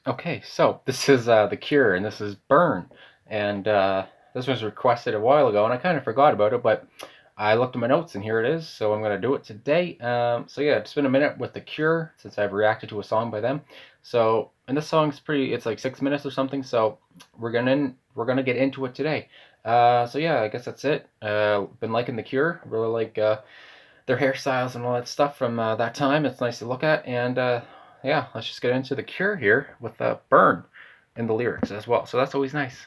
Okay, so this is The Cure, and this is Burn. And this was requested a while ago, and I kind of forgot about it, but I looked at my notes, and here it is. So I'm going to do it today. So yeah, it's been a minute with The Cure since I've reacted to a song by them. So, and this song's it's like 6 minutes or something. So we're gonna get into it today. So yeah, I guess that's it. Been liking The Cure. Really like their hairstyles and all that stuff from that time. It's nice to look at, and yeah, let's just get into The Cure here with Burn in the lyrics as well. So that's always nice.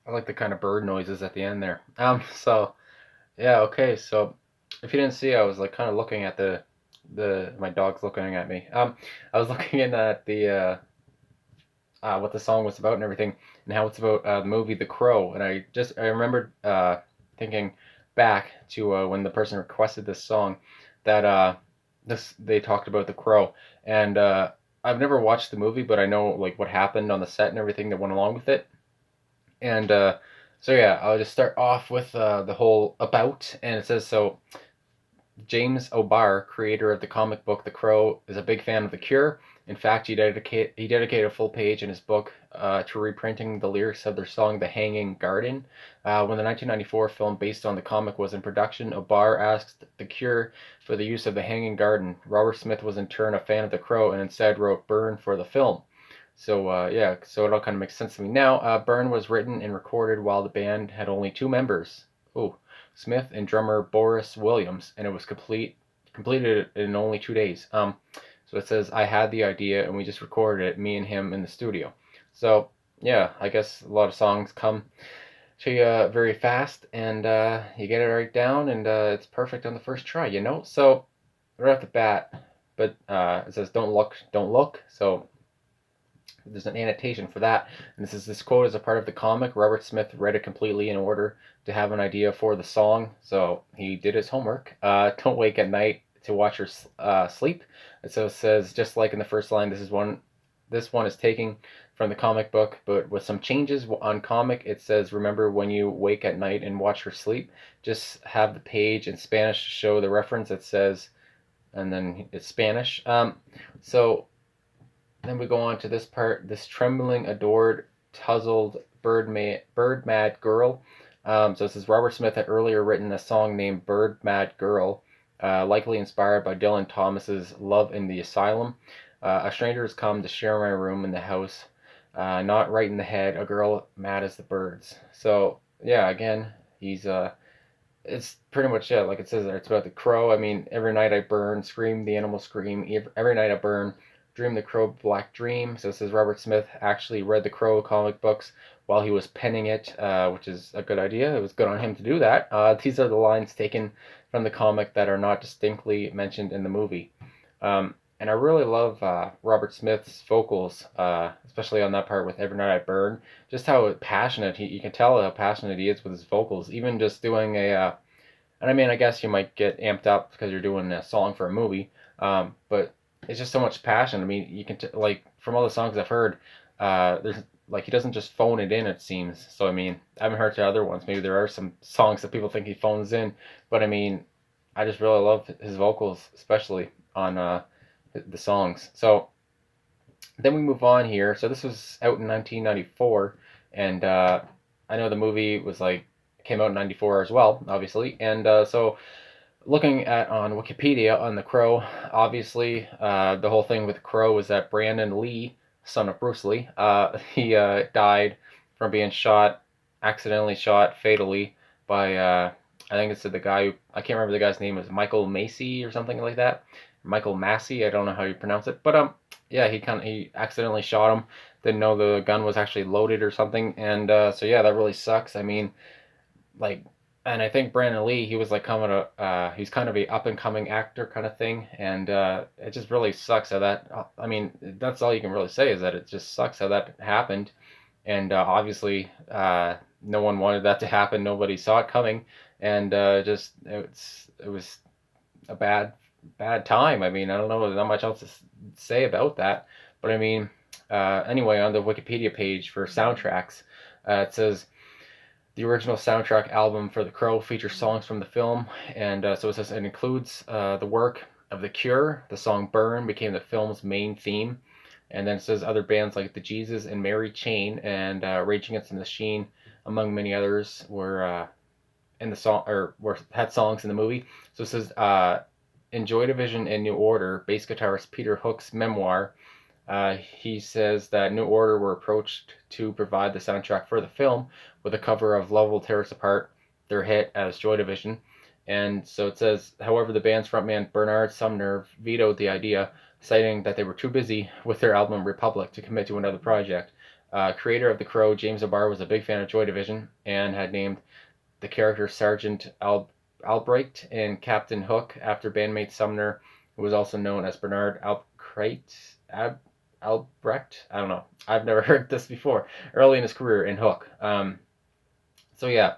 I like the kind of bird noises at the end there. So yeah, okay. So if you didn't see, I was like kind of looking at the my dog's looking at me. I was looking in at the what the song was about and everything, and how it's about the movie The Crow. And I remembered thinking back to when the person requested this song, that this they talked about The Crow, and I've never watched the movie, but I know like what happened on the set and everything that went along with it. And so yeah, I'll just start off with the whole about, and it says so. James O'Barr, creator of the comic book The Crow, is a big fan of The Cure. In fact, he dedicated a full page in his book to reprinting the lyrics of their song The Hanging Garden. When the 1994 film based on the comic was in production, O'Barr asked The Cure for the use of The Hanging Garden. Robert Smith was in turn a fan of The Crow and instead wrote Burn for the film. So yeah, so it all kind of makes sense to me now. Burn was written and recorded while the band had only two members. Ooh, Smith and drummer Boris Williams, and it was completed in only 2 days. So it says I had the idea and we just recorded it, me and him in the studio. So yeah, I guess a lot of songs come to you very fast, and you get it right down, and it's perfect on the first try, you know. So right off the bat, but it says don't look, don't look. So there's an annotation for that. And this quote is a part of the comic. Robert Smith read it completely in order to have an idea for the song, so he did his homework. Don't wake at night to watch her sleep. And so it says, just like in the first line, This one is taken from the comic book, but with some changes on comic. It says, remember when you wake at night and watch her sleep. Just have the page in Spanish to show the reference. It says, and then it's Spanish. So then we go on to this part. This trembling, adored, tousled, bird mad girl. So it says Robert Smith had earlier written a song named Bird Mad Girl, likely inspired by Dylan Thomas's Love in the Asylum. A stranger has come to share my room in the house. Not right in the head, a girl mad as the birds. So yeah, again, he's it's pretty much it. Like it says there, it's about the crow. I mean, every night I burn, scream the animal scream. Every night I burn, dream the crow black dream. So it says Robert Smith actually read the Crow comic books while he was penning it, which is a good idea. It was good on him to do that. These are the lines taken from the comic that are not distinctly mentioned in the movie. And I really love Robert Smith's vocals, especially on that part with Every Night I Burn. Just how passionate you can tell how passionate he is with his vocals. Even just doing and I mean, I guess you might get amped up because you're doing a song for a movie, but it's just so much passion. I mean, you can like from all the songs I've heard, there's like he doesn't just phone it in. It seems so. I mean, I haven't heard the other ones. Maybe there are some songs that people think he phones in, but I mean, I just really love his vocals, especially on the songs. So then we move on here. So this was out in 1994, and I know the movie was like came out in 94 as well, obviously. And so looking at on Wikipedia on the Crow, obviously the whole thing with the Crow was that Brandon Lee, son of Bruce Lee, he died from being accidentally shot fatally by I think it's the guy who I can't remember the guy's name, is Michael Macy or something like that. Michael Massey, I don't know how you pronounce it, but yeah, he accidentally shot him. Didn't know the gun was actually loaded or something, and so yeah, that really sucks. I mean, like, and I think Brandon Lee, he was like he's kind of a up and coming actor kind of thing, and it just really sucks how that. I mean, that's all you can really say is that it just sucks how that happened, and obviously no one wanted that to happen. Nobody saw it coming, and just it was a bad time. I mean, I don't know, there's not much else to say about that, but I mean, anyway, on the Wikipedia page for soundtracks, it says the original soundtrack album for The Crow features songs from the film, and so it says it includes the work of The Cure. The song "Burn" became the film's main theme, and then it says other bands like The Jesus and Mary Chain and Rage Against the Machine, among many others, were in the song or were had songs in the movie. So it says in Joy Division and New Order, bass guitarist Peter Hook's memoir. He says that New Order were approached to provide the soundtrack for the film with a cover of Love Will Tear Us Apart, their hit as Joy Division. And so it says, however, the band's frontman Bernard Sumner vetoed the idea, citing that they were too busy with their album Republic to commit to another project. Creator of The Crow, James O'Barr, was a big fan of Joy Division and had named the character Sergeant Albrecht and Captain Hook after bandmate Sumner, who was also known as Bernard Albrecht. I don't know. I've never heard this before. Early in his career in Hook. So yeah,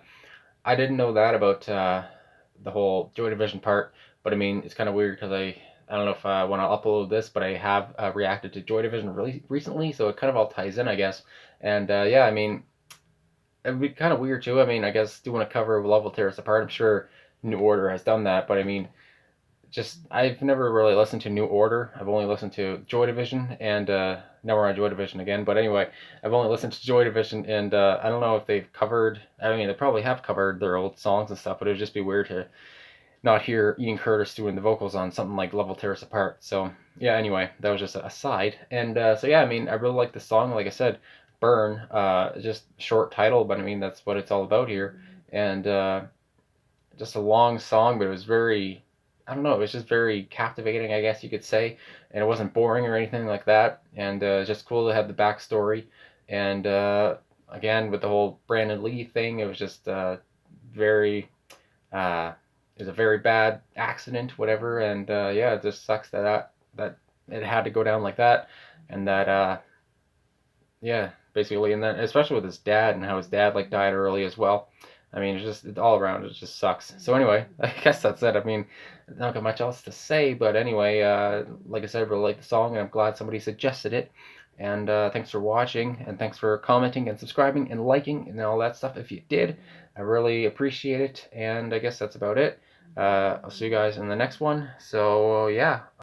I didn't know that about the whole Joy Division part, but I mean, it's kind of weird because I don't know if I want to upload this, but I have reacted to Joy Division really recently, so it kind of all ties in, I guess. And yeah, I mean, it'd be kind of weird too. I mean, I guess doing a cover of Love Will Tear Us Apart. I'm sure New Order has done that, but I mean, just I've never really listened to New Order. I've only listened to Joy Division, and now we're on Joy Division again. But anyway, I've only listened to Joy Division, and I don't know if they've covered. I mean, they probably have covered their old songs and stuff, but it would just be weird to not hear Ian Curtis doing the vocals on something like Love Will Tear Us Apart. So yeah, anyway, that was just a aside. And so yeah, I mean, I really like the song. Like I said, Burn, just short title, but I mean that's what it's all about here. And just a long song, but it was very, I don't know, it was just very captivating, I guess you could say. And it wasn't boring or anything like that. And it's just cool to have the backstory. And again, with the whole Brandon Lee thing, it was just very. It was a very bad accident, whatever, and yeah, it just sucks that it had to go down like that, and that yeah, basically, and then especially with his dad and how his dad like died early as well. I mean, it's all around. It just sucks. So anyway, I guess that's it. I mean, not got much else to say, but anyway, like I said, I really like the song, and I'm glad somebody suggested it. And thanks for watching, and thanks for commenting and subscribing and liking and all that stuff. If you did, I really appreciate it. And I guess that's about it. I'll see you guys in the next one. So yeah.